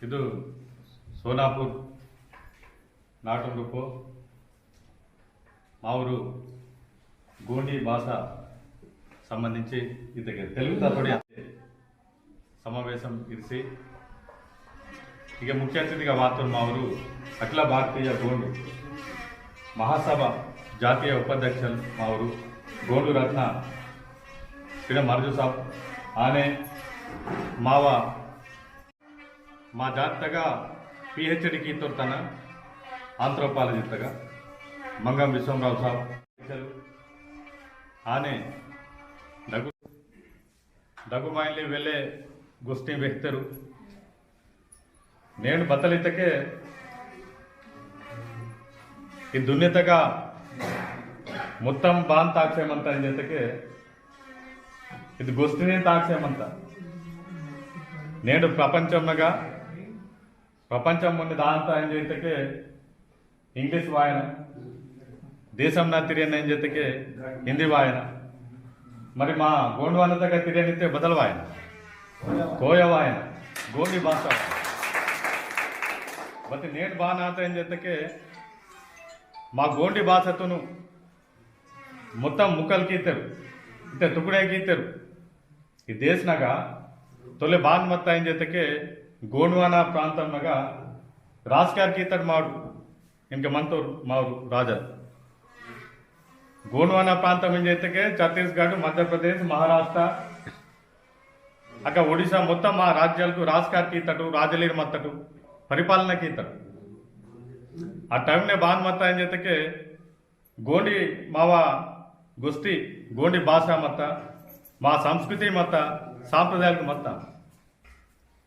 ಇದು ಸೋನಾಪುರ್ ನಾಟು ಗ್ರೂಪು మా ఊరు గోండి భాష సంబంధించి ఇతకి తెలుగుతోటి సమావేశం ఇరిసి ఇక ముఖ్య అతిథిగా మాత్రం మా ఊరు అఖిల భారతీయ గోండు మహాసభ జాతీయ ఉపాధ్యక్షులు మా ఊరు గోండు రత్న శ్రీ మర్జు సాబ్ ఆనే మావ మా జాతగా పిహెచ్డికి తోర్తాన ఆంథ్రోపాలజిస్ట్గా మంగం విశ్వంరావు సాబ్ ఆనే దగుమాయిల్ని వెళ్ళే గోష్ఠి వ్యక్తరు నేను బతలితకే ఈ దున్యతగా మొత్తం బాన్ తాక్షేమంత అని చేతకే ఇది గోష్ఠిని తాక్షేమంత నేను ప్రపంచంగా ప్రపంచం ముందు దాంతా అని చేతకే ఇంగ్లీష్ వాయన దేశం నా తిరియని అని చేతకే హిందీ వాయన మరి మా గోండ్వానతగా తిరియనితే బదల్ వాయన కోయ వాయన గోండి భాష బట్ నేను బానాత అని చేతకే మా గోండి భాషతోను మొత్తం ముక్కలు గీతారు ఇంత తుకుడే గీతారు ఈ దేశనగా తొలి బాన్ మొత్త అయిన చేతకే గోండ్వాన ప్రాంతంగా రాజ్గార్ గీతాడు మాడు ఇంక మంతూరు మారు రాజా గోండ్వాన ప్రాంతం ఏం చేతకే ఛత్తీస్గఢ్ మధ్యప్రదేశ్ మహారాష్ట్ర అక్కడ ఒడిశా మొత్తం మా రాజ్యాలకు రాజ్గార్ గీతాడు రాజలీర్ మత్తడు పరిపాలనకి ఇతడు ఆ టైంనే బాన్ మత్త ఏం చేతకే గోండి మావ గోష్ఠి గోండి భాష మత్త మా సంస్కృతి మత్త సాంప్రదాయాలకు మత్త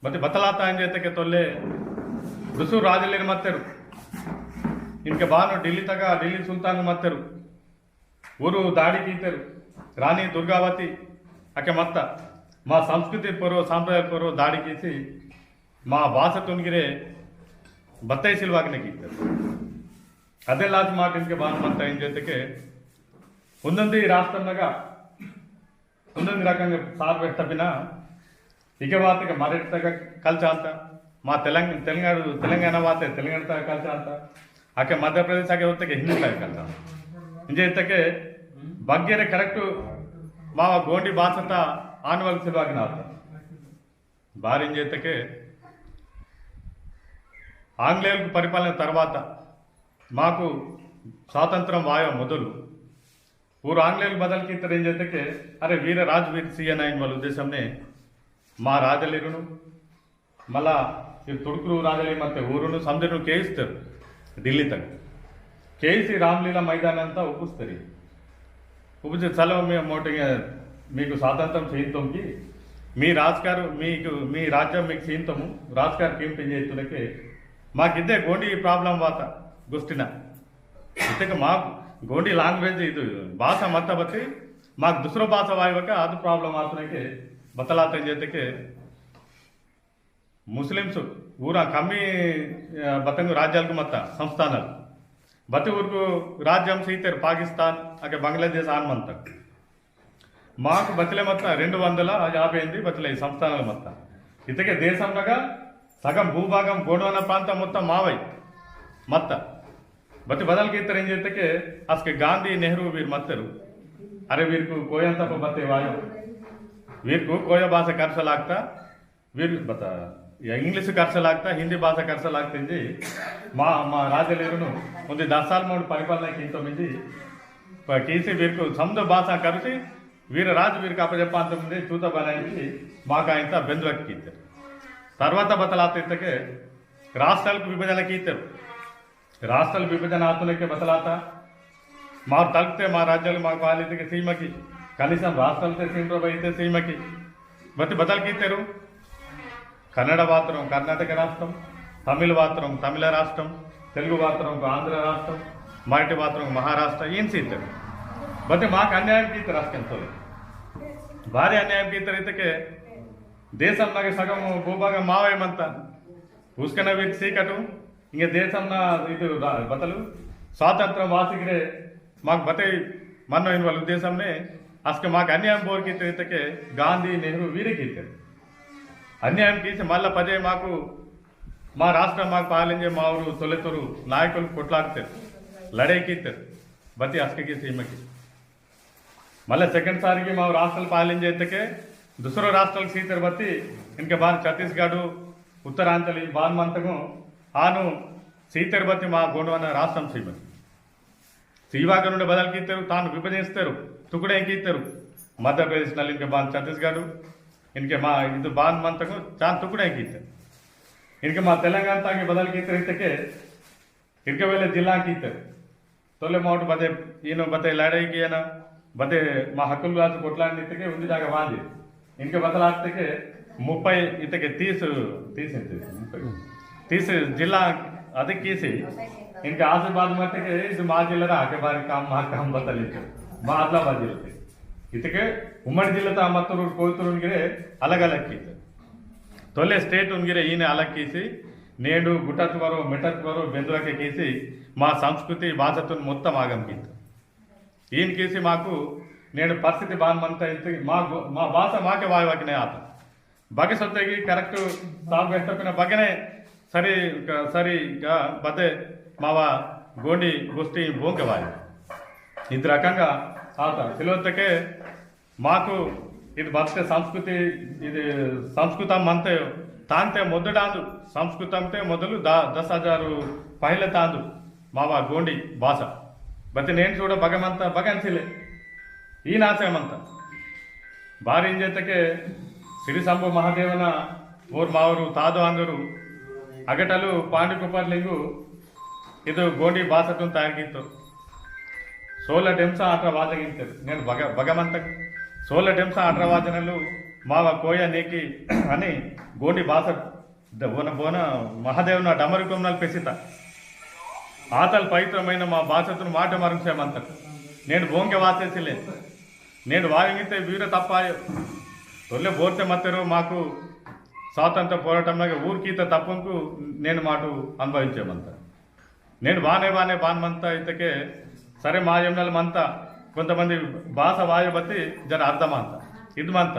ಮತ್ತೆ ಬತ್ತಲಾತ ಅಂಜೇತಕ್ಕೆ ತೊಲ್ಲೆ ರುಸು ರಾಜಲೇರು ಮತ್ತೆರು ಇನ್ಕೆ ಬಾನು ఢిల్లీ ತಗ ఢిల్లీ ಸುಲ್ತಾನ್ ಮತ್ತೆರು ಊರು ದಾಡಿ ಕೀತೆರು ರಾಣಿ ದುರ್ಗಾವತಿ ಆಕೆ ಮತ್ತ మా సంస్కృతి పొరో సాంప్రదాయ పొరో దాడి కీసి మా భాష తొనిగిరే బత్తై సిల్వాకిన గీతారు అదే లాజ్ మాట ఇంకే బాను మత్త ఏం చేతకే ఉందంది రాష్ట్రంగా ఉందంది రకంగా సార్ పెట్టబినా ఇక వాతక మరటిగా కల్చాంత మా తెలంగాణ వాతే తెలంగాణ కల్చాంత ಆಕೆ ಮಧ್ಯಪ್ರದೇಶ ಆಕೆ ಹೊತ್ತಕ್ಕೆ ಹಿಂದಿ ಕಲ್ತ ಇಂಜೆತ್ತಕ್ಕೆ ಬಗ್ಗೆರೆ ಕರೆಕ್ಟ್ ಮಾವ ಗೋಂಡಿ ಭಾಷತ ಆನ್ವಲ್ ಸಿಲ್ವಾಗಿ ನಾತ ಬಾರಿ ఇంజెత్తಕ್ಕೆ ఆంగ్లేయులకు పరిపాలన తర్వాత మాకు స్వాతంత్రం వాయో మొదలు ఊరు ఆంగ్లేయులు బదలికి ఇతరు ఏం చేతకే అరే వీర రాజ్ వీర్ సిఎన్ అయిన వాళ్ళ ఉద్దేశంనే మా రాజలీరును మళ్ళా ఈ ತುಡುಕರು ರಾಜಲೀರ್ ಮತ್ತೆ ಊರುನು ಸಮುದ್ರನು ಕೇಯಿಸ್ತಾರೆ ఢిల్లీ తగ్గ కేసీ రామ్లీలా మైదాన్ అంతా ఉప్పుస్తారు ఉప్పు చలవ మేము మోటిగా మీకు స్వాతంత్రం చేయింతోంకి మీ రాజకారు మీకు మీ రాజ్యం మీకు చేయింతము రాజకారు కేంపేం చేస్తున్నకే మాకిద్దే గోండి ప్రాబ్లం వాత గుస్టిన ఇంతక మాకు గోండి లాంగ్వేజ్ ఇది భాష మತ್ತ బట్టి మాకు దుసర భాష వాయువక అది ప్రాబ్లం ఆతునకే బతలాత చేతకే ముస్లిమ్స్ ఊర కమ్మి బతంగు రాజ్యాలకు మತ್ತ సంస్థానాలు బతి ఊరుకు రాజ్యం సీతారు పాకిస్తాన్ అక్కడ బంగ్లాదేశ్ ఆన్మంత మాకు బతిలే మొత్తం 258 బతిలే సంస్థానాల మొత్తం ఇతకే దేశంగా సగం భూభాగం గోండ్వాన ప్రాంతం మొత్తం మావై మత్త బతి బదల్కి ఇతరు ఏం చేతకే అసలు గాంధీ నెహ్రూ వీరు మత్తరు అరే వీరికి కోయంతప్ప బతే వాయు వీరికి కోయ భాష కర్సలాగ్తా వీరు బత ఇంగ్లీష్ కర్సలాగ్తా హిందీ భాష కర్సలాగ్తింది మా మా రాజలీరును ముందు 10 సార్లు మూడు పరిపాలనకి ఇంతమంది కేసీ వీరికి సముద్ర భాష కలిసి వీర రాజు వీరికి అప్పచెప్పంతమంది చూత బనాయించి మాకు ఆయన బెందులకి ఇచ్చారు తర్వాత బతలాత ఇతకే రాష్ట్రాలకు విభజనకి ఇచ్చారు రాష్ట్రాల విభజన ఆతులకే బతలాత మాకు తలిపితే మా రాజ్యాలు మాకు పాలితకి సీమకి కనీసం రాష్ట్రాలతో సీమ అయితే సీమకి బతి బదలకి ఇచ్చారు కన్నడ వాత్రం కర్ణాటక రాష్ట్రం తమిళ వాత్రం తమిళ రాష్ట్రం తెలుగు వాత్రం ఆంధ్ర రాష్ట్రం మరాఠీ వాత్రం మహారాష్ట్ర ఏం సీతారు బతి మాకు అన్యాయం గీతారు రాష్ట్రంతో భారీ అన్యాయం గీతారు ఇతకే దేశంలాగే సగం భూభాగం మావేమంత ఉస్కన వీరికి సీకటు ఇంక దేశంన ఇది బతలు స్వాతంత్రం వాసిగిరే మాకు బతే మన్నో వాళ్ళ ఉద్దేశంనే అసలు మాకు అన్యాయం బోర్కి ఇతకే గాంధీ నెహ్రూ వీరికి ఇచ్చారు అన్యాయం తీసి మళ్ళీ పదే మాకు మా రాష్ట్రం మాకు పాలించే మా ఊరు తొలెతూరు నాయకులు కొట్లాడుతారు లడైకిస్తారు బతి అస్కకి సీమకి మళ్ళీ సెకండ్ సారికి మా రాష్ట్రాలు పాలించేందుకే दूसरो राष्ट्राल सीतर बत्ती इनके बाद छत्तीसगढ़ उत्तरांचल बानमंतकू आनु सीतर बत्ती मा गोंडवन राष्ट्रम सीमति सीवाग నుండి बदल कीतर तानु विभजिस्तारु टुकड़े कीतर मध्य प्रदेश नल इनके बाद छत्तीसगढ़ इनके मा इदु बानमंतकू चान टुकड़े कीतर इनके मा तेलंगाना ताकि बदल कीतर इतके इनके वेले जिला कीतर तोले मोट बदे इनो बते लड़ाई किया बदे मा हक्कुल राज कोटलांड इतके उंदी जागा वांदी इनके बदलाते के 30 इतके 30 जिला अधिक कीसी इनके आशीर्वाद मत के इस मा जिला आगे बारी काम बदलित मा आदिलाबाद जिले इतके उम्मడి जिला मत्तूर कोयतूर उनगिरे अलग अलग कीते तोले स्टेट उनगिरे ईने अलग कीसी नेडु गुटत्वरो मिटत्वरो बेंदुरा के कीसी मा संस्कृति भाषतुन మొత్తం ఆగం कीते ईन कीसी माकू నేను పరిస్థితి బాగుందంతా మా మా భాష మాకే వాయవాకినే ఆత బగే సొత్తకి కరెక్ట్ సాగు పెట్టకున్న బగనే సరి సరిగా బతే మావా గోండి గోష్ఠి బోంకే వాయి ఇది రకంగా ఆత తెలివత్తకే మాకు ఇది బతే సంస్కృతి ఇది సంస్కృతం అంతే తాంతే మొదడాందు సంస్కృతంతే మొదలు 10,000 పहिले తాందు మావా గోండి భాష బతే నేను చూడ బగమంత బగన్సిలే ಈ ನಾಸೇಮಂತ ಬಾರಿ ಇಂಜೆತಕ್ಕೆ ಸಿರಿಸಂಬು ಮಹಾದೇವನ ಊರ್ ಮಾವರು ತಾದು ಅಂದರು ಅಗಟಲು ಪಾಂಡುಕುಪ್ಪರ್ಲಿಂಗು ಇದು ಗೋಂಡಿ ಭಾಷತನ್ನು ತಯಾರಿಗಿತ್ತು 16 ಡೆಂಸ 18 ವಾದಗಿಂತರು నేను భగవంత 16 ಡೆಂಸ 18 వాదనలు మావ కోయ నేకి అని గోండి భాష బోన మహాదేవున డమరుకొమ్మలు పెసిత ఆతల్ పవిత్రమైన మా భాషతను మాట మరుంచేమంత నేను బోంగే వాసేసిలే నేను వాయింగితే వీర తప్పాయ తొల్లె బోర్తే మత్తరు మాకు స్వాతంత్ర పోరాటంలో ఊరికీత తప్పంకు నేను మాటు అనుభవించేమంత నేను బానే బాన్మంతా ఇతకే సరే మా యమ్నలమంతా కొంతమంది భాష వాయుబతి జర అర్థమంత ఇదమంత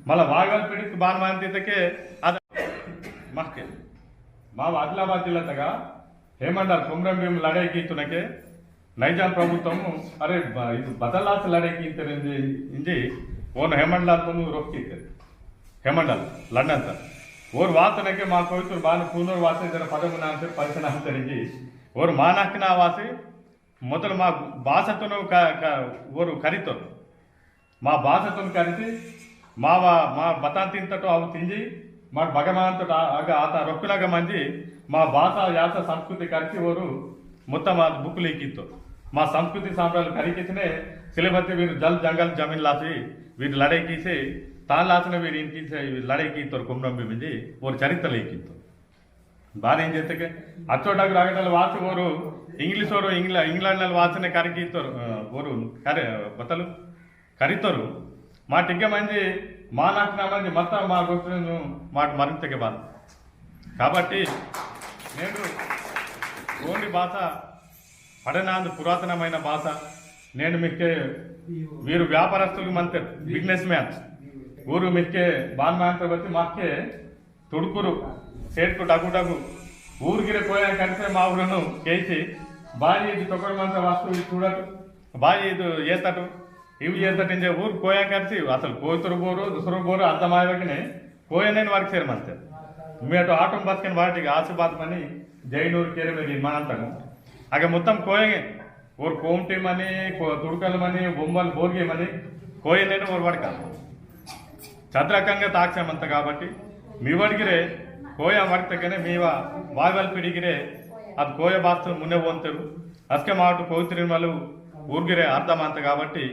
మళ్ళీ వాయువాల పిడికి బాన్మంత ఇతకే అది మాకే మా ఆదిలాబాద్ జిల్లాతగా हेमंडल कुमरम भीम लड़ाई की तुनके नैजाम प्रभुत्व अरे ಇದು ಬದಲಾಸ लड़ाई की इंजी ओन हेमंडल रोकी हेमंडल लंडन और वासनके मा कोयतूर बाल पूनूर वासे जरा पदमुनांतर परिसनांतरिंजी और मानाकिना वासी ಮೊದಲು ಮಾ ಭಾಷತನು ಓರು ಕರಿತರು ಮಾ ಭಾಷತನು ಕರಿಸಿ ಮಾವ ಮಾ ಬತಾನ್ ತಿಂತಟು ಅವು ತಿಂಜಿ మా భగవంతుడు ఆగ ఆత రొక్కులాగా మంది మా భాష యాస సంస్కృతి కలిసి ఓరు మొత్తం ఆ బుక్కులు ఎక్కిತ್ತು మా సంస్కృతి సాంప్రదాయాలు కరికిచ్చినే సిలబత్తి వీరు జల్ జంగల్ జమీన్ లాసి వీరు లడై కీసి తాను లాసిన వీరు ఇంకీసి లడై కీస్తారు కుమ్రంబి మించి ఓరు చరిత్రలు ఎక్కిತ್ತು బాగా ఏం చేస్తే అచ్చోటాకు రాగటలు వాసి ఓరు ఇంగ్లీష్ ఓరు ఇంగ్లాండ్ వాసిన కరికిస్తారు ఓరు బతలు కరితారు మా టిగ్గ మంది మా నాటిన మంది మొత్తం మా గొప్పను మాట మరింతగా బాధ కాబట్టి నేను గోండి భాష పడనాందు పురాతనమైన భాష నేను మీకే వీరు వ్యాపారస్తులు మంతే బిజినెస్ మ్యాన్స్ ఊరు మీకే బాన్మాంత బట్టి మాకే ತುಡುಕುರು ಸೇಟ್ಕು ಡಗು ಡಗು ಊರಿಗಿರೆ ಕೋಯ ಕನಸೆ మా ఊరను కేసి బాయి ఇది తొక్కడమంత వస్తువు ఇది చూడటు బాయి ఇది ఏతటు ఇవి ఏతటు ఇంజే ఊరు కోయ కలిసి అసలు కోతురు బోరు దుసరు బోరు అర్థమాయవకనే కోయ నేను వారికి సేరమంతే మేటు ఆటం బస్కని వాటికి ఆశీర్వాద్ మని జైనూరు కేరే మీరు విమానంతము అగే మొత్తం కోయగే ఊరు కోమటి మని తుడుకలు మని బొమ్మలు బోర్గే మని కోయ నేను ఊరు వాడక చద్రకంగా తాక్షమంత కాబట్టి మీ వడిగిరే కోಯ ಮಾಡ್ತಕ್ಕನೆ ಮೀವ ವಾಯ್ವಲ್ ಪಿಡಿಗಿರೆ ಅದು ಕೋಯ ಬಾಸ್ತು ಮುನ್ನೆ ಹೋಗ್ತರು ಅಸ್ಕೆ ಮಾಟು ಕೋತಿರಿಮಲು ಊರ್ಗಿರೆ ಅರ್ಧ ಮಂತ కాబట్టి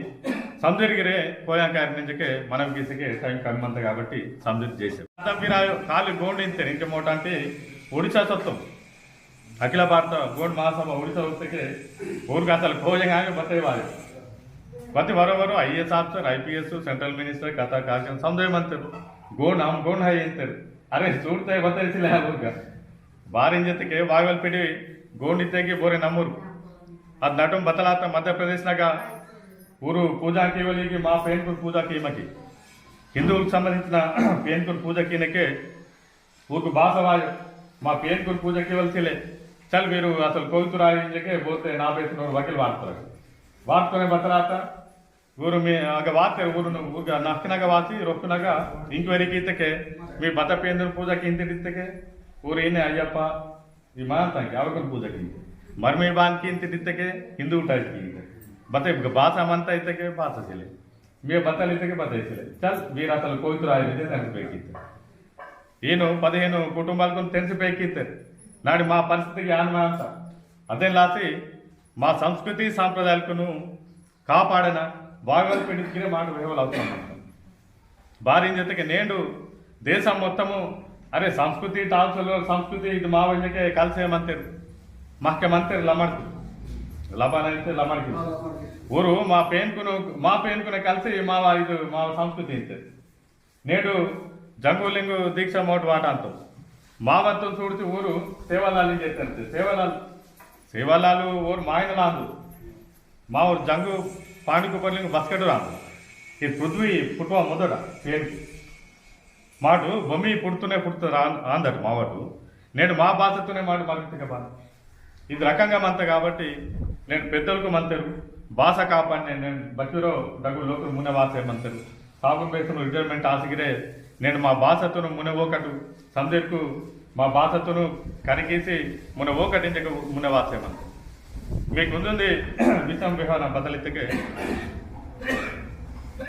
సంజరిగిరే కోయాంకాయ నుంచికే మనం గీసికే టైం కమ్మంత కాబట్టి సంజరి చేసాం మీరు కాలు గోండి ఇంతే ఇంక మోట అంటే ఒడిశా సత్వం అఖిల భారత గోండ్ మహాసభ ఒడిశా వస్తే ఊరికి అసలు కోయంగా బతేవాలి ప్రతి వరవరు IAS officer IPS central minister కథ కార్యక్రమం సంజయమంతారు गोंड हम गोंड है अंतर अरे सूरते बतरिसिले ಊರ್ಗ ಬಾರಿನ ಜೊತೆಗೆ ವಾಗಲ್ ಪಿಡಿ ಗೋಂಡ್ ಇದ್ದೆಗೆ ಬೋರೆ ನಮ್ಮೂರು ಅದು ನಟಂ ಬದಲಾತ ಮಧ್ಯ ಪ್ರದೇಶನಾಗ ಊರು ಪೂಜಾ ಕೇವಲಿಗೆ ಮಾ ಪೇನ್ಕುನ್ ಪೂಜಾ ಕೀಮకి హిందువులకు సంబంధించిన పేన్కున్ పూజ కీనకే ఊరుకు భాషవాయు మా పేరుకుని పూజకి ఇవ్వాల్సిలే చల్ మీరు అసలు కోవితురు ఆగించకే పోతే నా పేసిన వకీలు వాడుతారు వాడుతూనే బతరాత ಊರು ಮೀ ಆಗ ವಾತೆ ಊರು ಊಗ ನಕ್ಕನಾಗ ವಾಸಿ ರೊಕ್ಕನಾಗ ಇಂಕ್ವೈರಿಗೆ ಇತ್ತಕ್ಕೆ మీ బత పేంద్ర పూజకి ఇంటి ఇತ್ತಕ್ಕೆ ఊరు ఈయన అయ్యప్ప ఈ మాంతాకి ಯಾವಕನ್ పూజకి మరి మీ బాన్కి ఇంటి ఇತ್ತಕ್ಕೆ ಹಿಂದೂ ಟೈಪ್కి బత భాష మంతా ఇత్తಕ್ಕೆ భాష చెలే మీ బతలు ఇత్తಕ್ಕೆ బత చెలే చల్ మీరు అసలు కోవితురు ఆగిందే తెలిసిపోయికిತ್ತು ఈయన 15 కుటుంబాలకు తెలిసిపోయికిತ್ತು నాడు మా పరిస్థితికి ఆన్మా అంత అదే లాసి మా సంస్కృతి సాంప్రదాయాలను కాపాడన బాగోలు పెట్టుకునే మాట వేవలు అవుతున్నాం భార్య జೊತೆಗೆ నేడు దేశం మొత్తము అరే సంస్కృతి టాల్సలో సంస్కృతి ఇది మా వంజకే కలిసేమంటారు ముఖ్యమంత్రి లబనైతే లమడికి ఊరు మా పేనుకునే కలిసి మా సంస్కృతి ఇంతే నేడు జంగులింగు దీక్ష మోటు వాట అంటాం మా వద్ద చూడితే ఊరు సేవలాలు చేస్తారు సేవలాలు ఊరు మాయనలాదు మా ఊరు జంగు పాండుకు పర్లింగు బస్కెట్ రాదు ఈ పృథ్వీ పుట్టువ మొదట పేరు మాటు బొమ్మి పుడుతుంది ఆందడు మావాడు నేను మా భాషతోనే మాట మరుగుతుగా బాధ ఇది రకంగా మంత కాబట్టి నేను పెద్దలకు మంతరు భాష కాపాడి నేను బచ్చూరో దగ్గు లోకలు మున భాష ఏమంటారు సాగు పేసును రిటైర్మెంట్ ఆసిగిరే నేను మా భాషతోను మున ఓకటు సందర్కు మా భాషతోను కరిగేసి మున ఓకటి మున భాష ఏమంటారు మీకు ముందుంది విషయం విహారం బదలిద్దకే